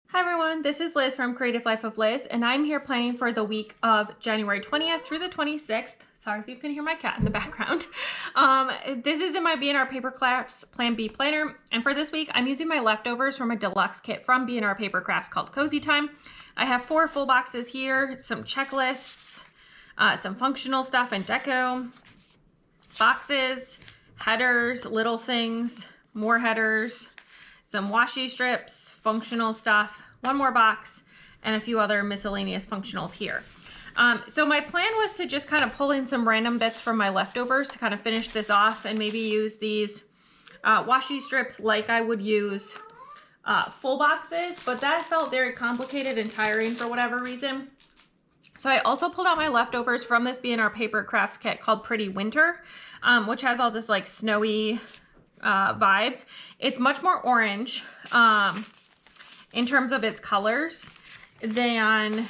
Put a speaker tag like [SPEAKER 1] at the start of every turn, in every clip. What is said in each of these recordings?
[SPEAKER 1] Hi everyone, this is Liz from Creative Life of Liz, and I'm here planning for the week of January 20th through the 26th. Sorry if you can hear my cat in the background. This is in my B&R Paper Crafts Plan B planner, and for this week, I'm using my leftovers from a deluxe kit from B&R Paper Crafts called Cozy Time. I have 4 full boxes here, some checklists, some functional stuff and deco, boxes, headers, little things, more headers, some washi strips, functional stuff, one more box, and a few other miscellaneous functionals here. So my plan was to just kind of pull in some random bits from my leftovers to kind of finish this off and maybe use these washi strips like I would use full boxes, but that felt very complicated and tiring for whatever reason. So I also pulled out my leftovers from this B&R Paper Crafts kit called Pretty Winter, which has all this like snowy vibes. It's much more orange in terms of its colors than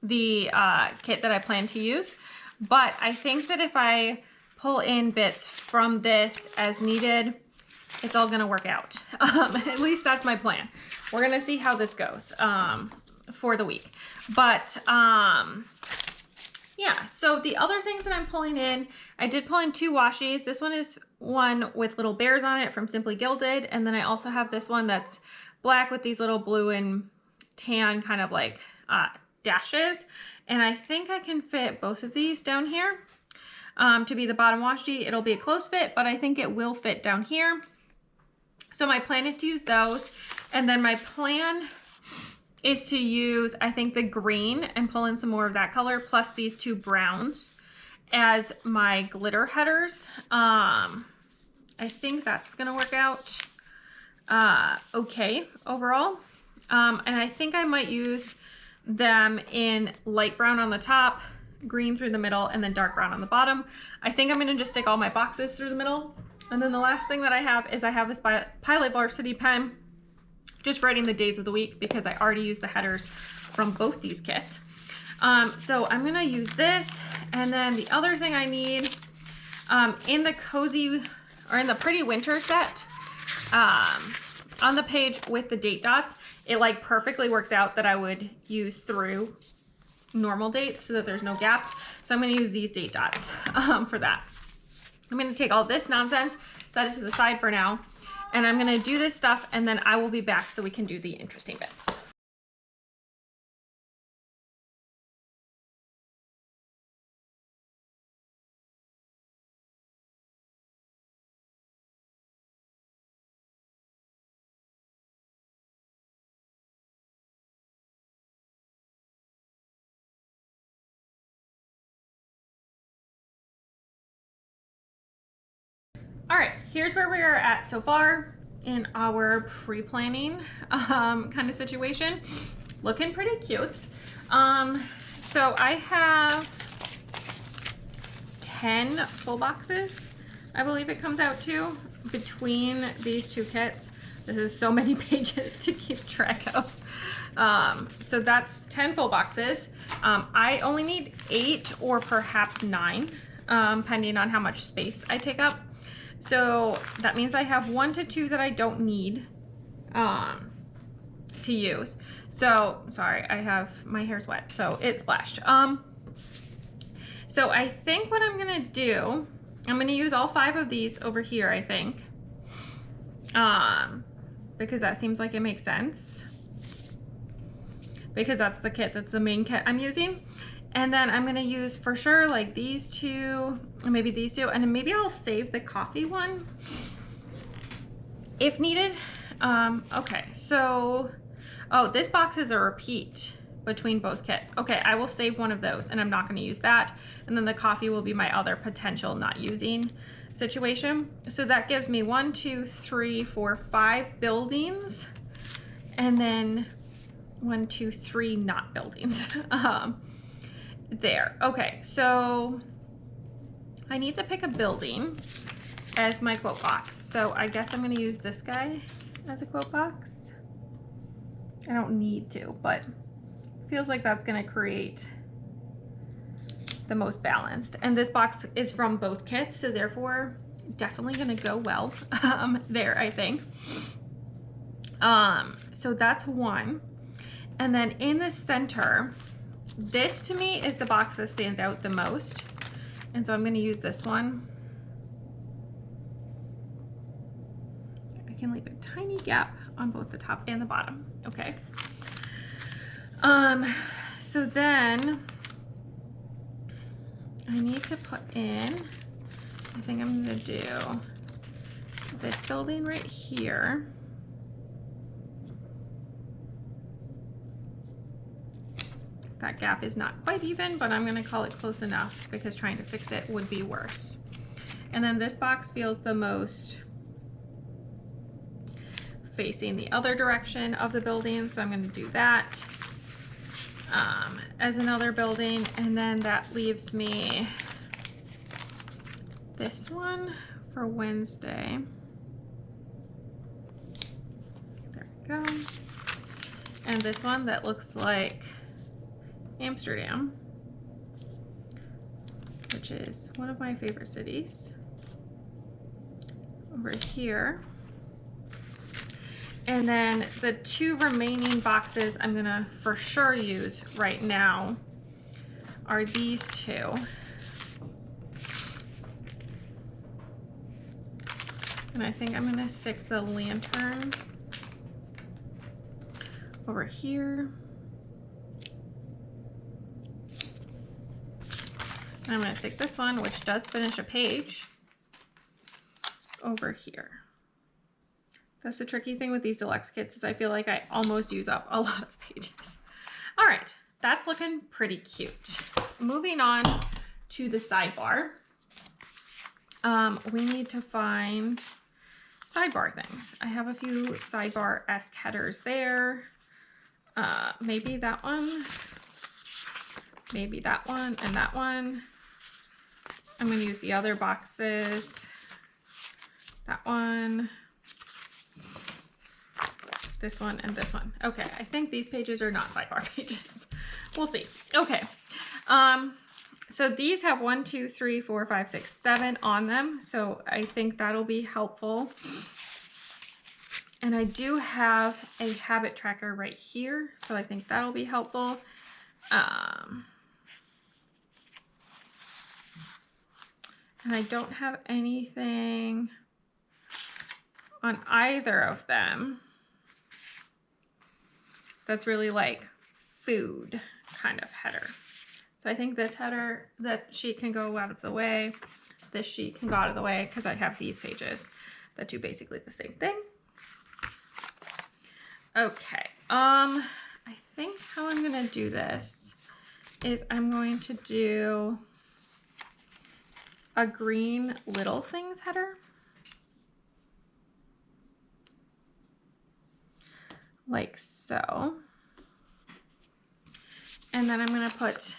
[SPEAKER 1] the kit that I plan to use. But I think that if I pull in bits from this as needed, it's all gonna work out. At least that's my plan. We're gonna see how this goes for the week. But yeah, so the other things that I'm pulling in, I did pull in 2 washies. This one is one with little bears on it from Simply Gilded. And then I also have this one that's black with these little blue and tan kind of like dashes. And I think I can fit both of these down here to be the bottom washi. It'll be a close fit, but I think it will fit down here. So my plan is to use those. And then my plan is to use, I think, the green and pull in some more of that color, plus these 2 browns as my glitter headers. I think that's gonna work out okay overall. And I think I might use them in light brown on the top, green through the middle, and then dark brown on the bottom. I think I'm gonna just stick all my boxes through the middle. And then the last thing that I have is I have this Pilot Varsity pen, just writing the days of the week because I already used the headers from both these kits. So I'm gonna use this. And then the other thing I need in the Cozy, or in the Pretty Winter set, on the page with the date dots, it like perfectly works out that I would use through normal dates so that there's no gaps. So I'm gonna use these date dots for that. I'm gonna take all this nonsense, set it to the side for now, and I'm gonna do this stuff, and then I will be back so we can do the interesting bits. All right, here's where we are at so far in our pre-planning kind of situation. Looking pretty cute. So I have 10 full boxes, I believe it comes out to, between these 2 kits. This is so many pages to keep track of. So that's 10 full boxes. I only need 8 or perhaps 9, depending on how much space I take up. So that means I have 1 to 2 that I don't need to use. So sorry, my hair's wet, so it splashed. So I think what I'm gonna do, I'm gonna use all 5 of these over here, I think, because that seems like it makes sense, because that's the kit, that's the main kit I'm using. And then I'm gonna use for sure like these 2, and maybe these 2, and then maybe I'll save the coffee one if needed. Okay, so, oh, this box is a repeat between both kits. Okay, I will save one of those, and I'm not gonna use that. And then the coffee will be my other potential not using situation. So that gives me 1, 2, 3, 4, 5 buildings, and then 1, 2, 3 not buildings. There. Okay, so I need to pick a building as my quote box. So I guess I'm going to use this guy as a quote box. I don't need to, but it feels like that's going to create the most balanced. And this box is from both kits, so therefore definitely gonna go well there, I think. So that's one. And then in the center, this to me is the box that stands out the most. And so I'm gonna use this one. I can leave a tiny gap on both the top and the bottom, okay? So then I need to put in, I think I'm gonna do this building right here. That gap is not quite even, but I'm gonna call it close enough because trying to fix it would be worse. And then this box feels the most facing the other direction of the building, so I'm gonna do that as another building. And then that leaves me this one for Wednesday. There we go. And this one that looks like Amsterdam, which is one of my favorite cities, over here. And then the two remaining boxes I'm gonna for sure use right now are these two. And I think I'm gonna stick the lantern over here. And I'm gonna stick this one, which does finish a page, over here. That's the tricky thing with these deluxe kits, is I feel like I almost use up a lot of pages. All right, that's looking pretty cute. Moving on to the sidebar. We need to find sidebar things. I have a few sidebar-esque headers there. Maybe that one, maybe that one, and that one. I'm gonna use the other boxes. That one, this one, and this one. Okay, I think these pages are not sidebar pages. We'll see. Okay, so these have 1, 2, 3, 4, 5, 6, 7 on them. So I think that'll be helpful. And I do have a habit tracker right here, so I think that'll be helpful. And I don't have anything on either of them that's really like food kind of header. So I think this header, that sheet can go out of the way. This sheet can go out of the way because I have these pages that do basically the same thing. Okay, I think how I'm gonna do this is I'm going to do a green little things header. Like so. And then I'm gonna put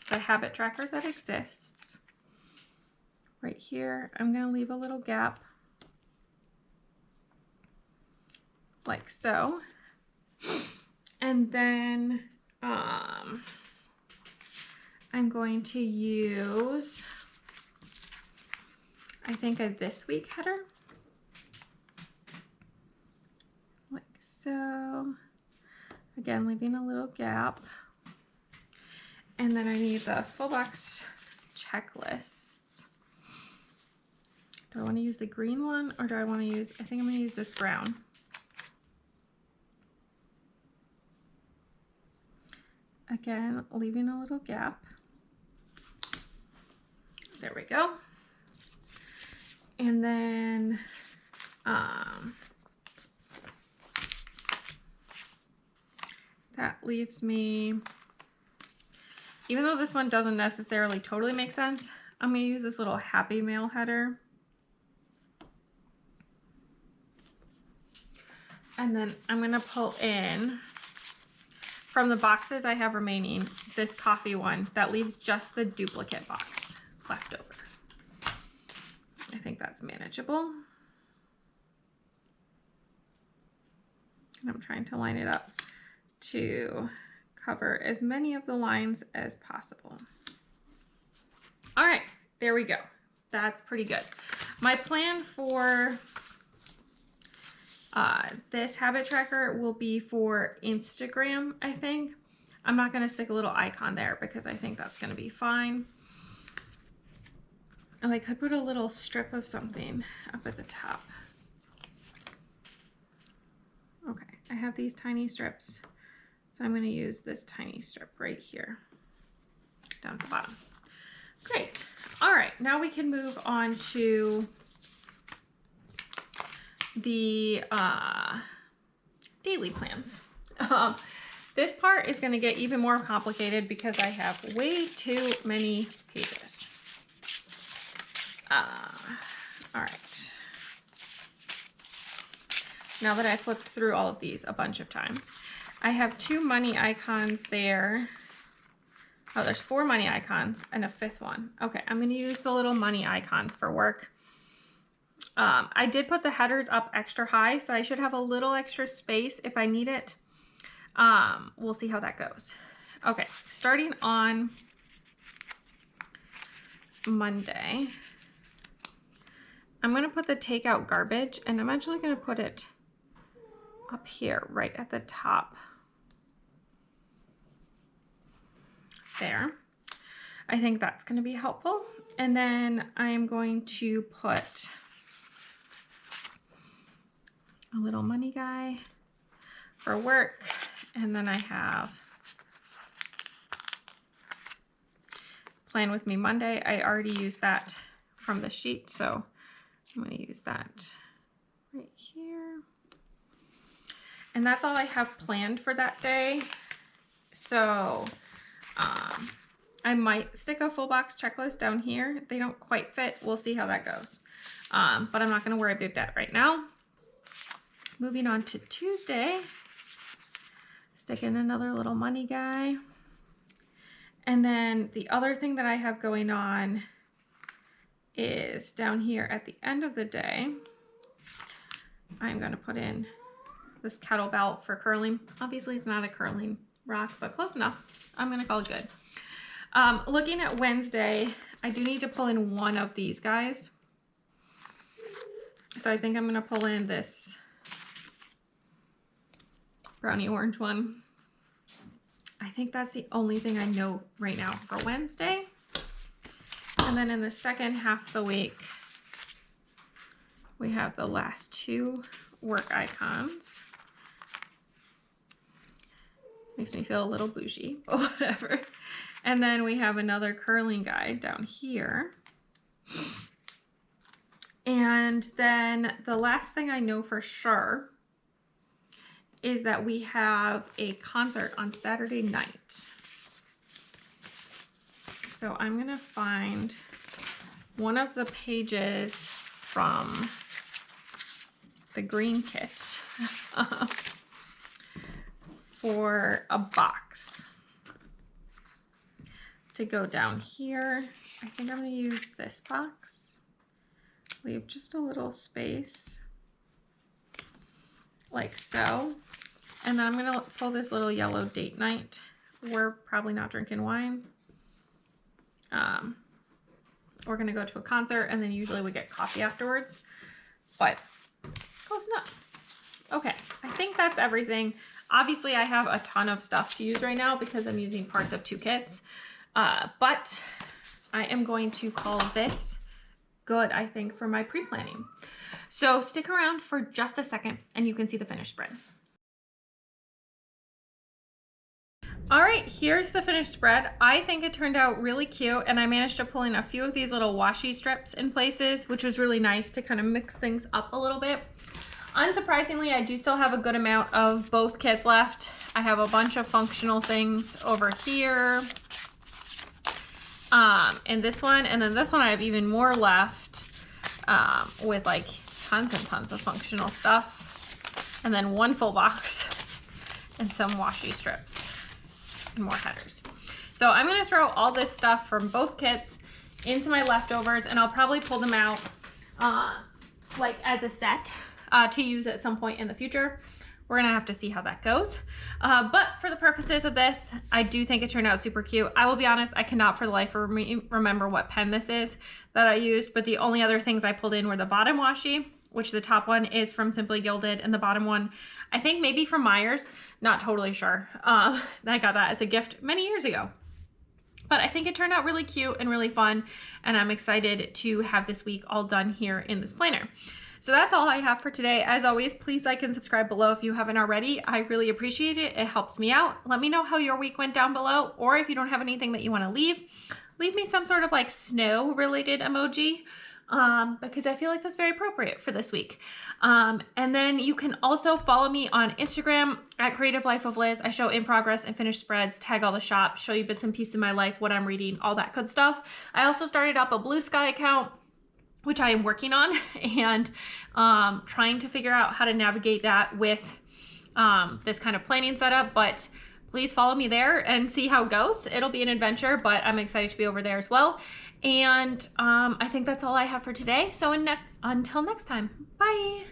[SPEAKER 1] the habit tracker that exists right here. I'm gonna leave a little gap like so. And then I'm going to use, I think, a this week header. Like so. Again, leaving a little gap. And then I need the full box checklists. Do I want to use the green one, or do I want to use, I think I'm going to use this brown. Again, leaving a little gap. There we go. And then that leaves me, even though this one doesn't necessarily totally make sense, I'm going to use this little Happy Mail header. And then I'm going to pull in, from the boxes I have remaining, this coffee one that leaves just the duplicate box left over. I think that's manageable. And I'm trying to line it up to cover as many of the lines as possible. All right, there we go. That's pretty good. My plan for this habit tracker will be for Instagram, I think. I'm not going to stick a little icon there because I think that's going to be fine. Oh, I could put a little strip of something up at the top. Okay, I have these tiny strips. So I'm going to use this tiny strip right here down at the bottom. Great. All right, now we can move on to the daily plans. This part is going to get even more complicated because I have way too many pages. All right. Now that I flipped through all of these a bunch of times, I have 2 money icons there. Oh, there's 4 money icons and a 5th one. Okay, I'm going to use the little money icons for work. I did put the headers up extra high, so I should have a little extra space if I need it. We'll see how that goes. Okay, starting on Monday, I'm going to put the take out garbage, and I'm actually going to put it up here right at the top. There. I think that's going to be helpful. And then I'm going to put a little money guy for work. And then I have Plan With Me Monday. I already used that from the sheet, so I'm going to use that right here. And that's all I have planned for that day. So I might stick a full box checklist down here. They don't quite fit. We'll see how that goes. But I'm not going to worry about that right now. Moving on to Tuesday, stick in another little money guy. And then the other thing that I have going on is down here at the end of the day, I'm going to put in this kettlebell for curling. Obviously it's not a curling rock, but close enough. I'm going to call it good. Looking at Wednesday, I do need to pull in one of these guys. So I think I'm going to pull in this brownie orange one. I think that's the only thing I know right now for Wednesday. And then in the second half of the week, we have the last 2 work icons. Makes me feel a little bougie, but whatever. And then we have another curling guide down here. And then the last thing I know for sure is that we have a concert on Saturday night. So I'm going to find one of the pages from the green kit for a box to go down here. I think I'm going to use this box. Leave just a little space like so. And then I'm going to pull this little yellow date night. We're probably not drinking wine. We're going to go to a concert, and then usually we get coffee afterwards. But close enough. Okay, I think that's everything. Obviously, I have a ton of stuff to use right now because I'm using parts of 2 kits. But I am going to call this good, I think, for my pre-planning. So stick around for just a second and you can see the finished spread. All right, here's the finished spread. I think it turned out really cute, and I managed to pull in a few of these little washi strips in places, which was really nice to kind of mix things up a little bit. Unsurprisingly, I do still have a good amount of both kits left. I have a bunch of functional things over here. And this one, and then this one I have even more left with like tons and tons of functional stuff. And then 1 full box and some washi strips. More headers. So I'm going to throw all this stuff from both kits into my leftovers, and I'll probably pull them out like as a set to use at some point in the future. We're gonna have to see how that goes. But for the purposes of this, I do think it turned out super cute. I will be honest, I cannot for the life of me remember what pen this is that I used, but the only other things I pulled in were the bottom washi, which the top one is from Simply Gilded, and the bottom one, I think maybe from Myers, not totally sure. I got that as a gift many years ago. But I think it turned out really cute and really fun, and I'm excited to have this week all done here in this planner. So that's all I have for today. As always, please like and subscribe below if you haven't already. I really appreciate it. It helps me out. Let me know how your week went down below, or if you don't have anything that you want to leave me some sort of like snow related emoji, because I feel like that's very appropriate for this week. And then you can also follow me on Instagram at Creative Life of Liz. I show in progress and finished spreads, tag all the shop, show you bits and pieces of my life, what I'm reading, all that good stuff. I also started up a Blue Sky account, which I am working on, and trying to figure out how to navigate that with this kind of planning setup, but please follow me there and see how it goes. It'll be an adventure, but I'm excited to be over there as well. And I think that's all I have for today. So until next time, bye.